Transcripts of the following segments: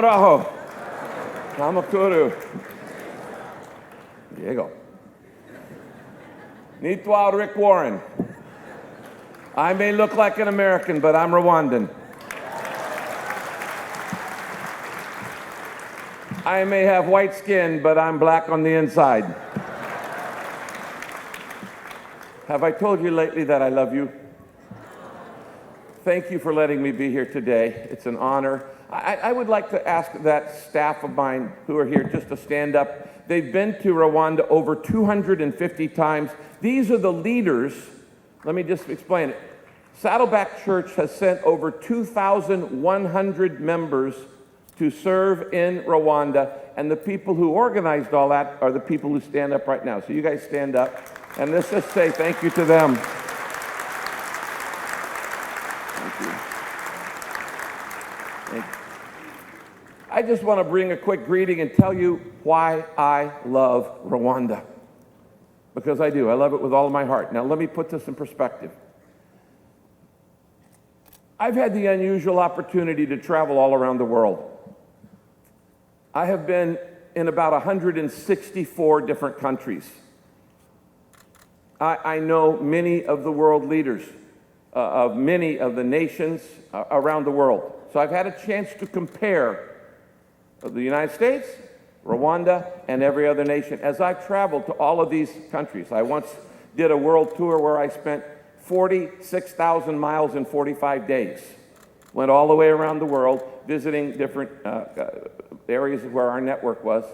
Muraho. Namakuru. Diego. Nitwa Rick Warren. I may look like an American, but I'm Rwandan. I may have white skin, but I'm black on the inside. Have I told you lately that I love you? Thank you for letting me be here today. It's an honor. I would like to ask that staff of mine who are here just to stand up. They've been to Rwanda over 250 times. These are the leaders. Let me just explain it. Saddleback Church has sent over 2,100 members to serve in Rwanda, and the people who organized all that are the people who stand up right now. So you guys stand up, and let's just say thank you to them. Thank you. Thank you. I just want to bring a quick greeting and tell you why I love Rwanda. Because I do. I love it with all of my heart. Now let me put this in perspective. I've had the unusual opportunity to travel all around the world. I have been in about 164 different countries. I know many of the world leaders of many of the nations around the world. So I've had a chance to compare the United States, Rwanda, and every other nation as I've traveled to all of these countries. I once did a world tour where I spent 46,000 miles in 45 days. Went all the way around the world, visiting different areas where our network was.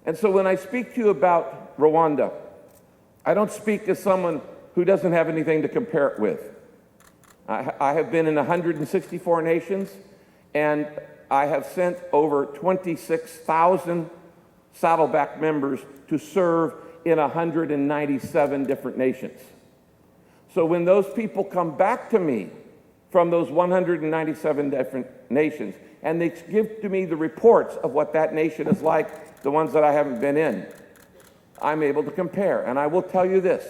And so when I speak to you about Rwanda, I don't speak as someone who doesn't have anything to compare it with. I have been in 164 nations, and I have sent over 26,000 Saddleback members to serve in 197 different nations. So when those people come back to me from those 197 different nations, and they give to me the reports of what that nation is like, the ones that I haven't been in, I'm able to compare. And I will tell you this.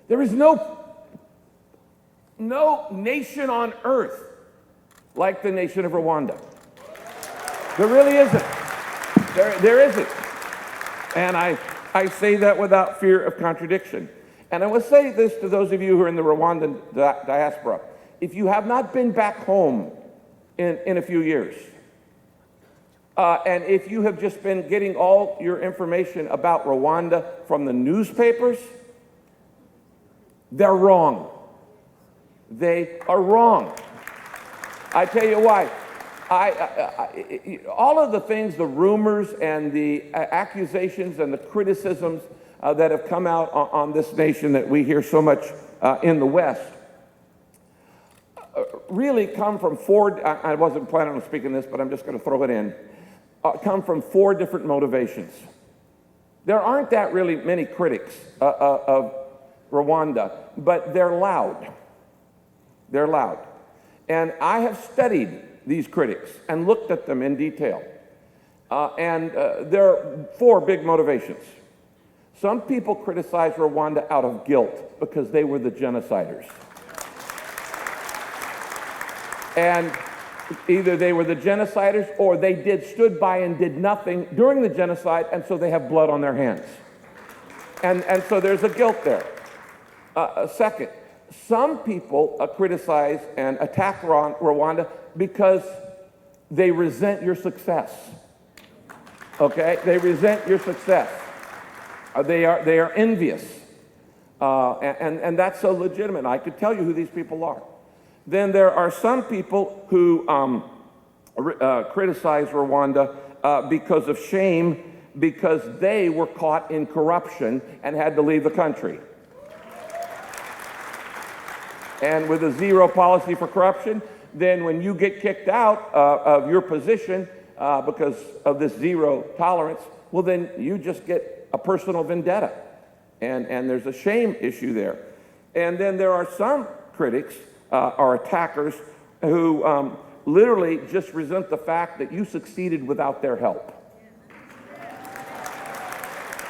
There is no nation on earth like the nation of Rwanda. There really isn't. There isn't. And I say that without fear of contradiction. And I will say this to those of you who are in the Rwandan diaspora. If you have not been back home in a few years, and if you have just been getting all your information about Rwanda from the newspapers, they're wrong. They are wrong. I tell you why. All of the things, the rumors and the accusations and the criticisms that have come out on this nation that we hear so much in the West really come from four, I wasn't planning on speaking this, but I'm just going to throw it in, come from four different motivations. There aren't that really many critics of Rwanda, but they're loud. They're loud. And I have studied these critics and looked at them in detail. And there are four big motivations. Some people criticize Rwanda out of guilt because they were the genociders. And either they were the genociders or they stood by and did nothing during the genocide, and so they have blood on their hands. And so there's a guilt there. Second, some people criticize and attack Rwanda because they resent your success. Okay? They resent your success. They are envious. And that's so legitimate. I could tell you who these people are. Then there are some people who criticize Rwanda because of shame, because they were caught in corruption and had to leave the country. And with a zero policy for corruption, then when you get kicked out of your position because of this zero tolerance, well, then you just get a personal vendetta. And there's a shame issue there. And then there are some critics or attackers who literally just resent the fact that you succeeded without their help.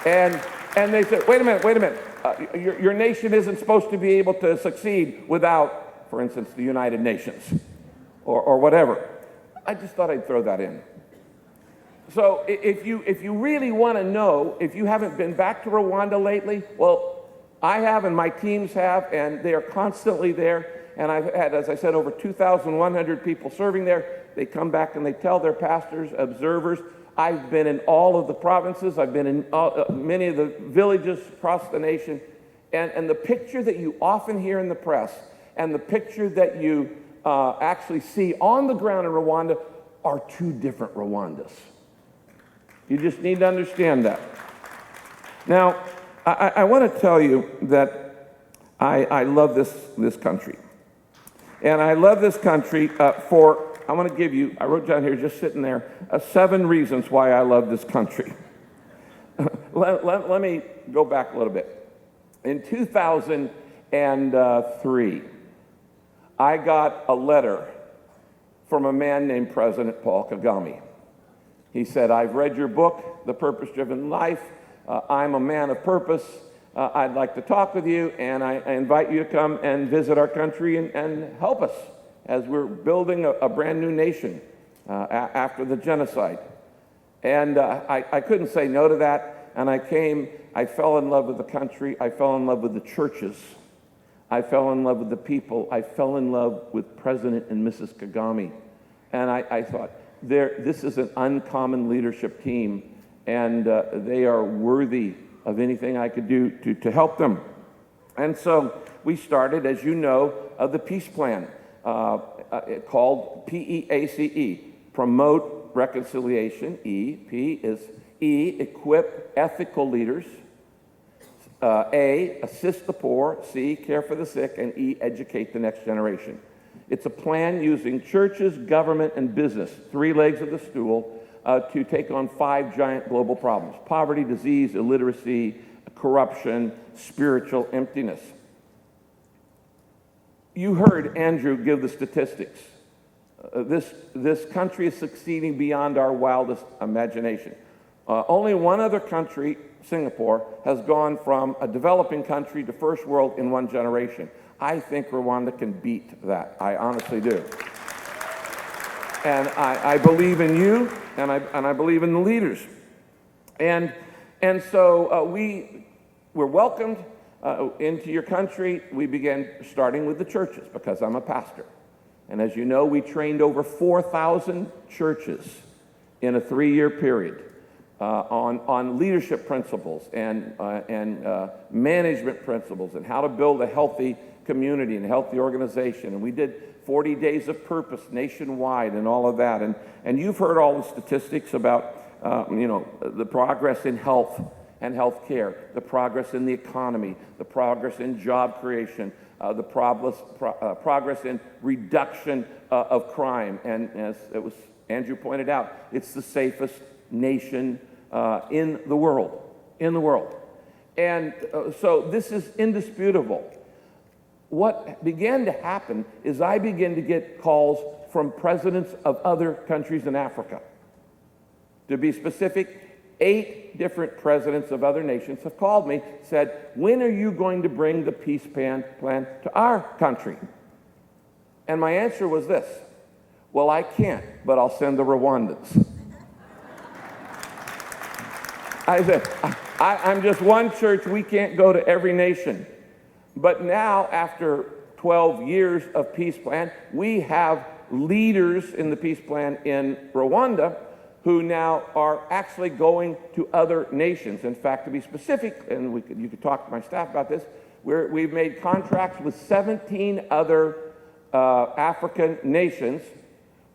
And they say, wait a minute. Your nation isn't supposed to be able to succeed without, for instance, the United Nations or whatever. I just thought I'd throw that in. So if you really want to know, if you haven't been back to Rwanda lately, well, I have and my teams have, and they are constantly there. And I've had, as I said, over 2,100 people serving there. They come back and they tell their pastors, observers. I've been in all of the provinces. I've been in many of the villages across the nation. And the picture that you often hear in the press and the picture that you actually see on the ground in Rwanda are two different Rwandas. You just need to understand that. Now, I want to tell you that I love this country. And I love this country I want to give you, I wrote down here just sitting there, 7 reasons why I love this country. Let me go back a little bit. In 2003, I got a letter from a man named President Paul Kagame. He said, I've read your book, The Purpose-Driven Life. I'm a man of purpose. I'd like to talk with you, and I invite you to come and visit our country and help us as we're building a brand new nation after the genocide. And I couldn't say no to that, and I came. I fell in love with the country. I fell in love with the churches. I fell in love with the people. I fell in love with President and Mrs. Kagame. And I thought, this is an uncommon leadership team, and they are worthy of anything I could do to help them. And so we started, as you know, the peace plan called PEACE, Promote Reconciliation. P is E, equip ethical leaders. A, assist the poor. C, care for the sick. And E, educate the next generation. It's a plan using churches, government, and business, 3 legs of the stool, to take on 5 giant global problems: poverty, disease, illiteracy, corruption, spiritual emptiness. You heard Andrew give the statistics. This country is succeeding beyond our wildest imagination. Only one other country, Singapore, has gone from a developing country to first world in 1 generation. I think Rwanda can beat that. I honestly do. And I believe in you, and I believe in the leaders. And so we were welcomed into your country. We began starting with the churches, because I'm a pastor. And as you know, we trained over 4,000 churches in a 3-year period on leadership principles and management principles and how to build a healthy community and a healthy organization. And we did 40 days of purpose nationwide and all of that. And you've heard all the statistics about the progress in health and health care, the progress in the economy, the progress in job creation, the progress in reduction of crime. And as it was Andrew pointed out, it's the safest nation in the world. And so this is indisputable. What began to happen is I began to get calls from presidents of other countries in Africa. To be specific, 8 different presidents of other nations have called me, said, when are you going to bring the peace plan to our country? And my answer was this: well, I can't, but I'll send the Rwandans. I said, I'm just one church. We can't go to every nation. But now, after 12 years of peace plan, we have leaders in the peace plan in Rwanda who now are actually going to other nations. In fact, to be specific, and you could talk to my staff about this, we've made contracts with 17 other African nations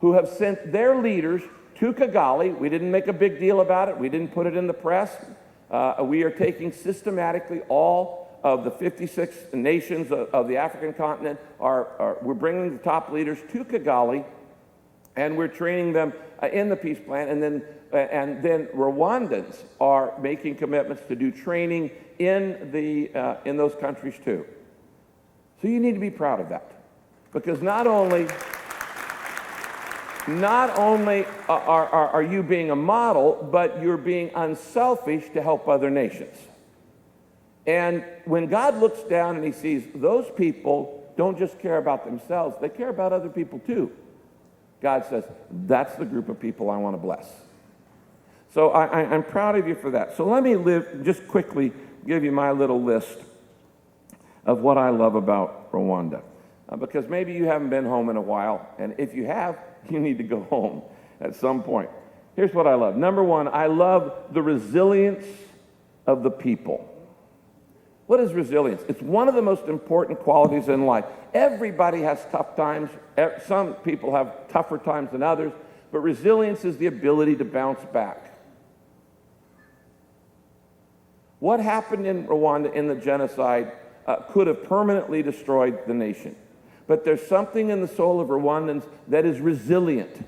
who have sent their leaders to Kigali. We didn't make a big deal about it. We didn't put it in the press. We are taking systematically all of the 56 nations of the African continent. We're bringing the top leaders to Kigali, and we're training them in the peace plan. And then Rwandans are making commitments to do training in those countries too. So you need to be proud of that, because not only are you being a model, but you're being unselfish to help other nations. And when God looks down and he sees those people don't just care about themselves, they care about other people too. God says, that's the group of people I want to bless. So I'm proud of you for that. So let me just quickly give you my little list of what I love about Rwanda. Because maybe you haven't been home in a while, and if you have, you need to go home at some point. Here's what I love. Number one, I love the resilience of the people. What is resilience? It's one of the most important qualities in life. Everybody has tough times. Some people have tougher times than others, but resilience is the ability to bounce back. What happened in Rwanda in the genocide could have permanently destroyed the nation. But there's something in the soul of Rwandans that is resilient,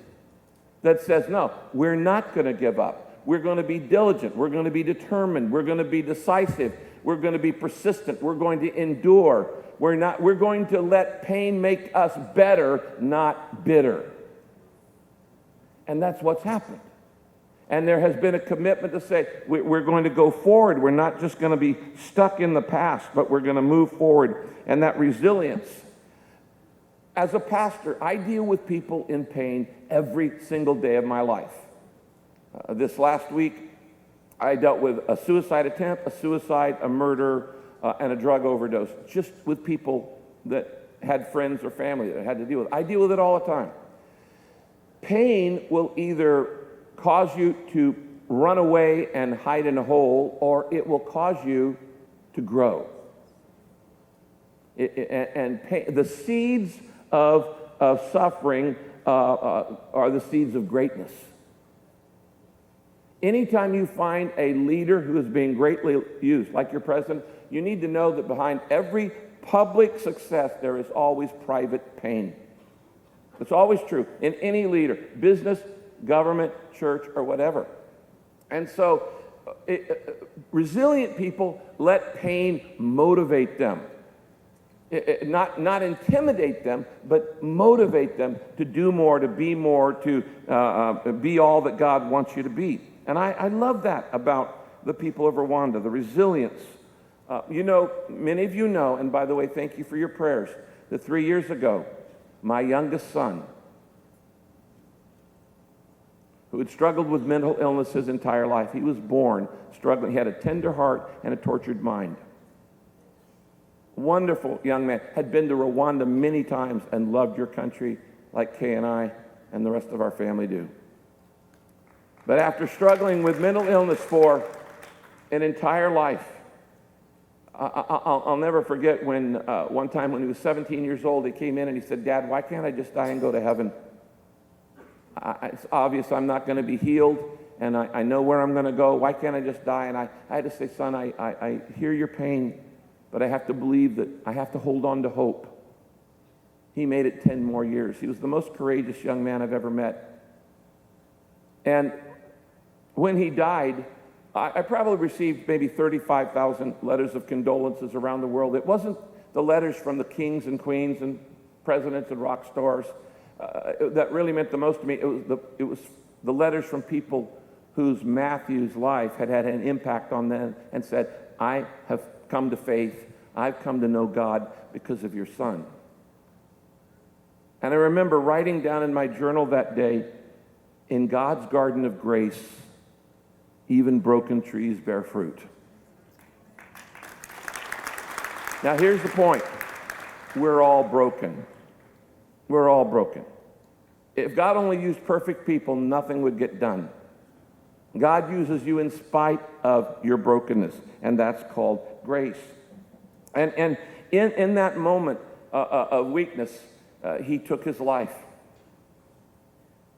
that says, no, we're not going to give up. We're going to be diligent. We're going to be determined. We're going to be decisive. We're going to be persistent. We're going to endure. We're going to let pain make us better, not bitter. And that's what's happened. And there has been a commitment to say, we're going to go forward. We're not just going to be stuck in the past, but we're going to move forward. And that resilience. As a pastor, I deal with people in pain every single day of my life. This last week, I dealt with a suicide attempt, a suicide, a murder, and a drug overdose, just with people that had friends or family that had to deal with it. I deal with it all the time. Pain will either cause you to run away and hide in a hole, or it will cause you to grow. The seeds of suffering are the seeds of greatness. Anytime you find a leader who is being greatly used, like your president, you need to know that behind every public success, there is always private pain. It's always true in any leader, business, government, church, or whatever. And so resilient people let pain motivate them. Not intimidate them, but motivate them to do more, to be more, to be all that God wants you to be. And I love that about the people of Rwanda, the resilience. Many of you know, and by the way, thank you for your prayers, that 3 years ago, my youngest son, who had struggled with mental illness his entire life, he was born struggling. He had a tender heart and a tortured mind. Wonderful young man, had been to Rwanda many times and loved your country like Kay and I and the rest of our family do. But after struggling with mental illness for an entire life, I'll never forget when one time when he was 17 years old, he came in and he said, "Dad, why can't I just die and go to heaven? It's obvious I'm not going to be healed, and I know where I'm going to go. Why can't I just die?" And I had to say, "Son, I hear your pain, but I have to believe that I have to hold on to hope." He made it 10 more years. He was the most courageous young man I've ever met. And when he died, I probably received maybe 35,000 letters of condolences around the world. It wasn't the letters from the kings and queens and presidents and rock stars that really meant the most to me. It was the letters from people whose Matthew's life had had an impact on them and said, "I have come to faith. I've come to know God because of your son." And I remember writing down in my journal that day, "In God's garden of grace, even broken trees bear fruit." Now here's the point. We're all broken. We're all broken. If God only used perfect people, nothing would get done. God uses you in spite of your brokenness, and that's called grace. And in that moment of weakness, he took his life.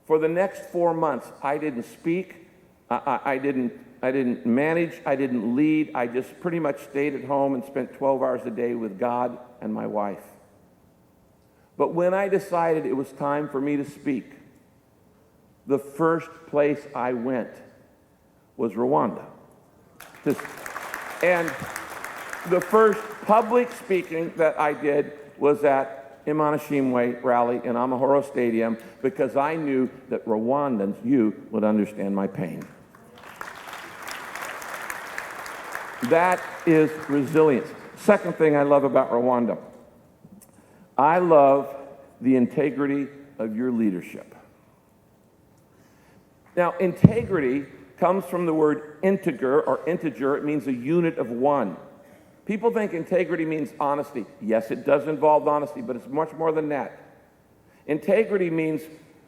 For the next 4 months, I didn't speak. I didn't manage. I didn't lead. I just pretty much stayed at home and spent 12 hours a day with God and my wife. But when I decided it was time for me to speak, the first place I went was Rwanda. And the first public speaking that I did was at Imanishimwe rally in Amahoro Stadium, because I knew that Rwandans, you would understand my pain. That is resilience. Second thing I love about Rwanda, I love the integrity of your leadership. Now, integrity comes from the word integer or integer. It means a unit of one. People think integrity means honesty. Yes, it does involve honesty, but it's much more than that. Integrity means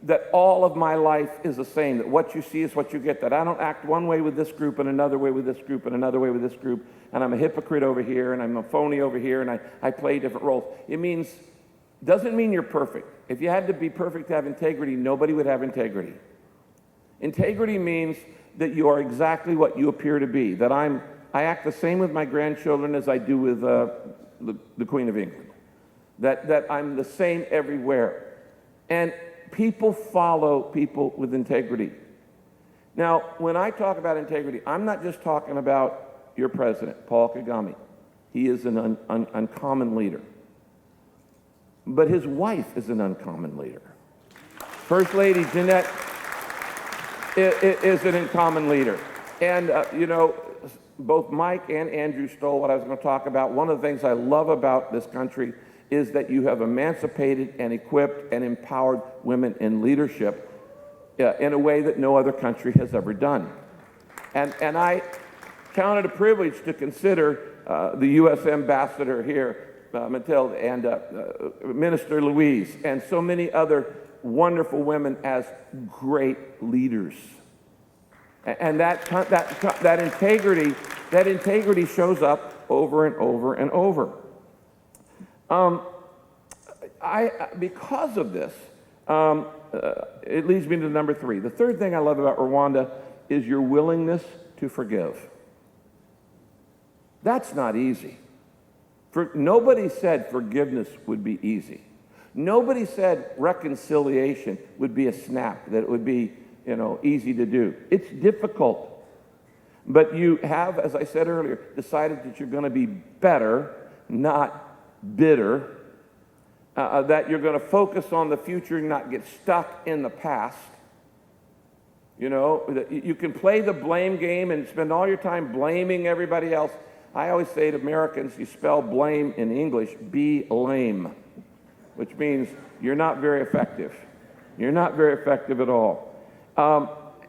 that all of my life is the same, that what you see is what you get, that I don't act one way with this group and another way with this group and another way with this group, and I'm a hypocrite over here and I'm a phony over here and I play different roles. Doesn't mean you're perfect. If you had to be perfect to have integrity, nobody would have integrity. Integrity means that you are exactly what you appear to be, that I act the same with my grandchildren as I do with the Queen of England, that I'm the same everywhere. And people follow people with integrity. Now, when I talk about integrity, I'm not just talking about your president, Paul Kagame. He is an uncommon leader. But his wife is an uncommon leader. First Lady Jeanette is an uncommon leader. And, both Mike and Andrew stole what I was going to talk about. One of the things I love about this country is that you have emancipated and equipped and empowered women in leadership in a way that no other country has ever done. And I count it a privilege to consider the U.S. ambassador here, Matilda, and Minister Louise, and so many other wonderful women as great leaders. And that integrity shows up over and over and over. Because of this, it leads me to number 3. The third thing I love about Rwanda is your willingness to forgive. That's not easy. Nobody said forgiveness would be easy. Nobody said reconciliation would be a snap, that it would be, easy to do. It's difficult. But you have, as I said earlier, decided that you're going to be better, not bitter, that you're going to focus on the future and not get stuck in the past. You can play the blame game and spend all your time blaming everybody else. I always say to Americans, you spell blame in English, be lame, which means you're not very effective. You're not very effective at all.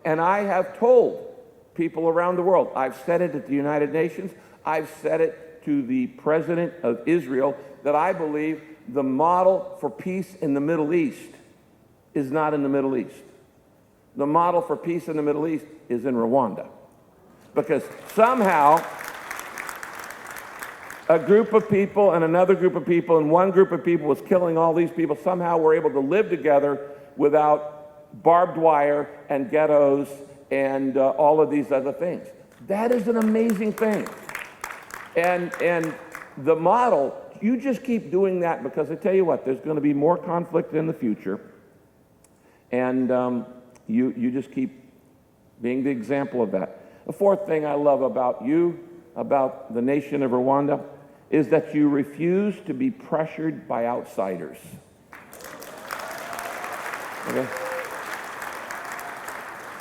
And I have told people around the world, I've said it at the United Nations, I've said it to the President of Israel, that I believe the model for peace in the Middle East is not in the Middle East. The model for peace in the Middle East is in Rwanda. Because somehow a group of people and another group of people and one group of people was killing all these people, somehow we're able to live together without barbed wire and ghettos and all of these other things. That is an amazing thing. And the model, you just keep doing that, because I tell you what, there's going to be more conflict in the future. And you just keep being the example of that. The fourth thing I love about you, about the nation of Rwanda, is that you refuse to be pressured by outsiders. Okay?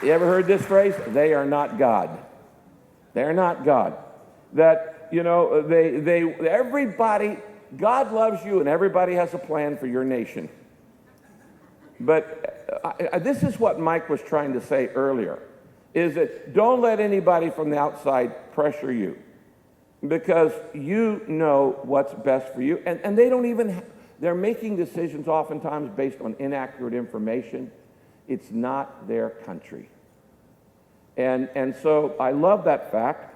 You ever heard this phrase? They are not God. They're not God. That, everybody, God loves you and everybody has a plan for your nation. But this is what Mike was trying to say earlier, is that don't let anybody from the outside pressure you, because you know what's best for you. And they don't even, they're making decisions oftentimes based on inaccurate information. It's not their country. And so I love that fact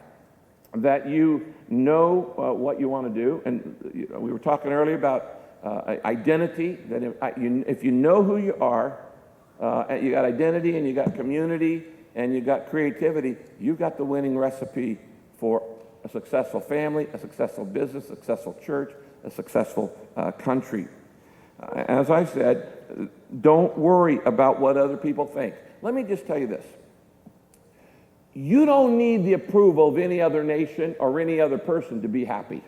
that you know what you want to do. And we were talking earlier about identity, that if you know who you are, you got identity and you got community and you got creativity, you've got the winning recipe for a successful family, a successful business, a successful church, a successful country. As I said, don't worry about what other people think. Let me just tell you this. You don't need the approval of any other nation or any other person to be happy.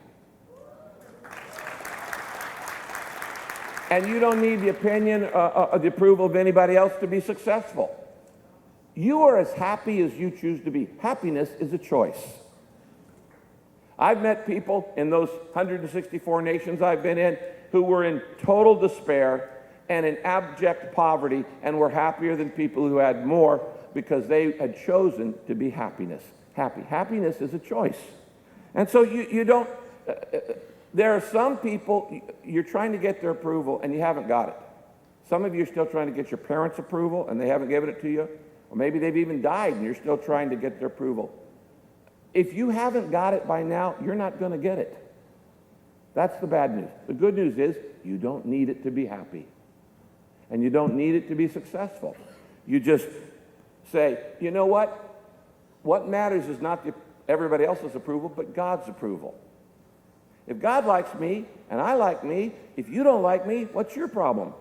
And you don't need the opinion or the approval of anybody else to be successful. You are as happy as you choose to be. Happiness is a choice. I've met people in those 164 nations I've been in who were in total despair and in abject poverty and were happier than people who had more, because they had chosen to be happy. Happiness is a choice. And so you don't, there are some people, you're trying to get their approval and you haven't got it. Some of you are still trying to get your parents' approval and they haven't given it to you. Or maybe they've even died and you're still trying to get their approval. If you haven't got it by now, you're not going to get it. That's the bad news. The good news is you don't need it to be happy. And you don't need it to be successful. You just say, you know what? What matters is not everybody else's approval, but God's approval. If God likes me and I like me, if you don't like me, what's your problem?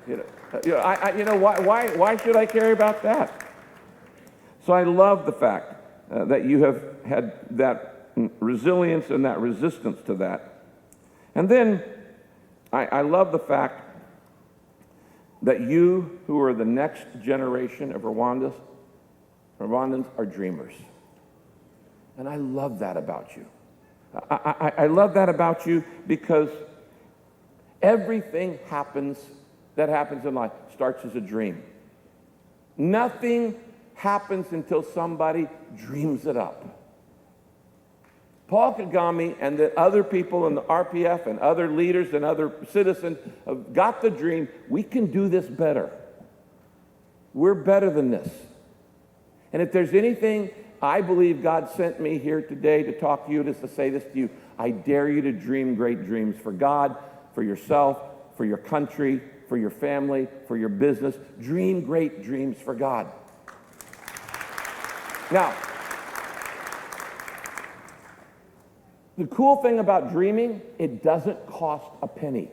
Why should I care about that? So I love the fact that you have had that resilience and that resistance to that. And then I love the fact that you, who are the next generation of Rwandans are dreamers. And I love that about you. I love that about you because everything that happens in life starts as a dream. Nothing happens until somebody dreams it up. Paul Kagame and the other people in the RPF and other leaders and other citizens have got the dream. We can do this better. We're better than this. And if there's anything I believe God sent me here today to talk to you, is to say this to you: I dare you to dream great dreams for God, for yourself, for your country, for your family, for your business. Dream great dreams for God. Now, the cool thing about dreaming, it doesn't cost a penny.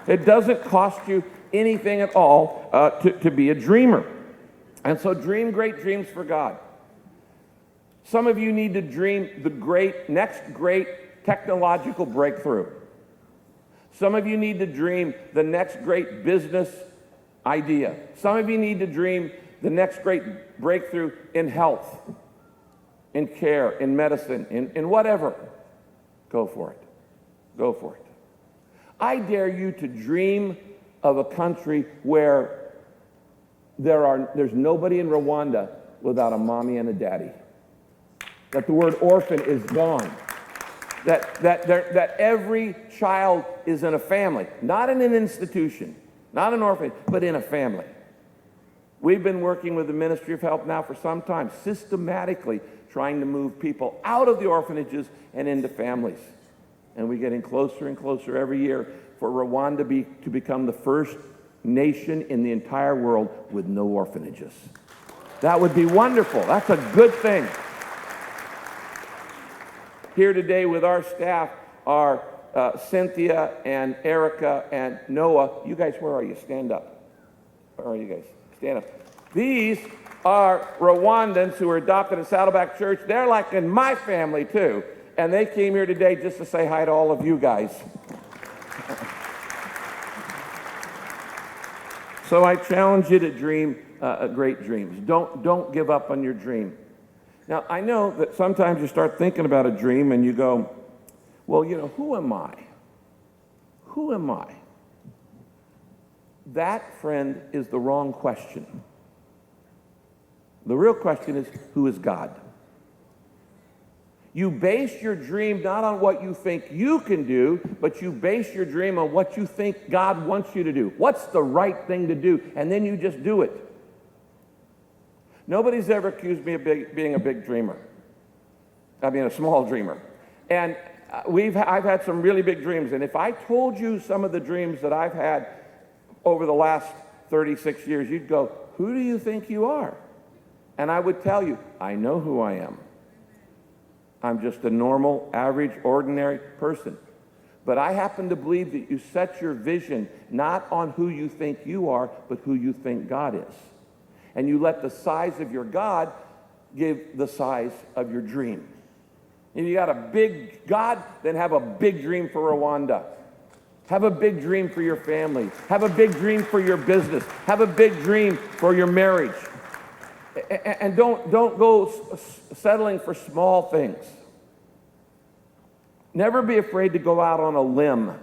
It doesn't cost you anything at all to be a dreamer. And so dream great dreams for God. Some of you need to dream the next great technological breakthrough. Some of you need to dream the next great business idea. Some of you need to dream the next great breakthrough in health, in care, in medicine, in whatever. Go for it. Go for it. I dare you to dream of a country where there's nobody in Rwanda without a mommy and a daddy. That the word orphan is gone. That every child is in a family, not in an institution, not an orphanage, but in a family. We've been working with the Ministry of Health now for some time, systematically trying to move people out of the orphanages and into families. And we're getting closer and closer every year for Rwanda to become the first nation in the entire world with no orphanages. That would be wonderful. That's a good thing. Here today with our staff are Cynthia and Erica and Noah. You guys, where are you? Stand up. Where are you guys? Stand up. These are Rwandans who were adopted at Saddleback Church. They're like in my family too. And they came here today just to say hi to all of you guys. So I challenge you to dream great dreams. Don't give up on your dream. Now, I know that sometimes you start thinking about a dream and you go, well, who am I? Who am I? That, friend, is the wrong question. The real question is, who is God? You base your dream not on what you think you can do, but you base your dream on what you think God wants you to do. What's the right thing to do? And then you just do it. Nobody's ever accused me of being a big dreamer. I mean, a small dreamer. And I've had some really big dreams. And if I told you some of the dreams that I've had over the last 36 years, you'd go, who do you think you are? And I would tell you, I know who I am. I'm just a normal, average, ordinary person. But I happen to believe that you set your vision not on who you think you are, but who you think God is. And you let the size of your God give the size of your dream. If you got a big God, then have a big dream for Rwanda. Have a big dream for your family. Have a big dream for your business. Have a big dream for your marriage. And don't go settling for small things. Never be afraid to go out on a limb.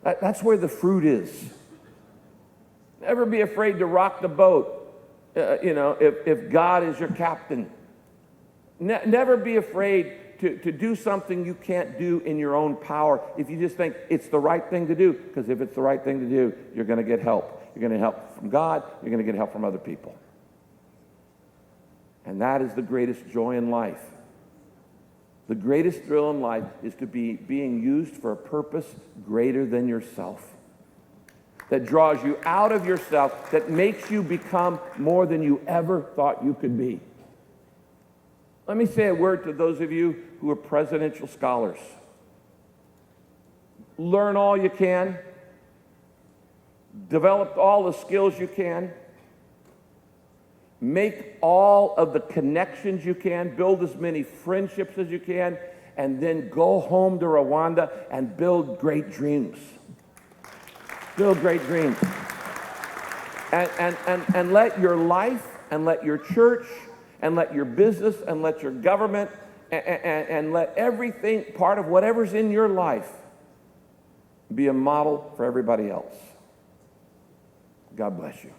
That's where the fruit is. Never be afraid to rock the boat, if God is your captain. Never be afraid to do something you can't do in your own power if you just think it's the right thing to do, because if it's the right thing to do, you're going to get help. You're going to get help from God. You're going to get help from other people. And that is the greatest joy in life. The greatest thrill in life is to be being used for a purpose greater than yourself, that draws you out of yourself, that makes you become more than you ever thought you could be. Let me say a word to those of you who are presidential scholars. Learn all you can. Develop all the skills you can. Make all of the connections you can. Build as many friendships as you can. And then go home to Rwanda and build great dreams. Build great dreams. And let your life and let your church and let your business and let your government and let everything, part of whatever's in your life, be a model for everybody else. God bless you.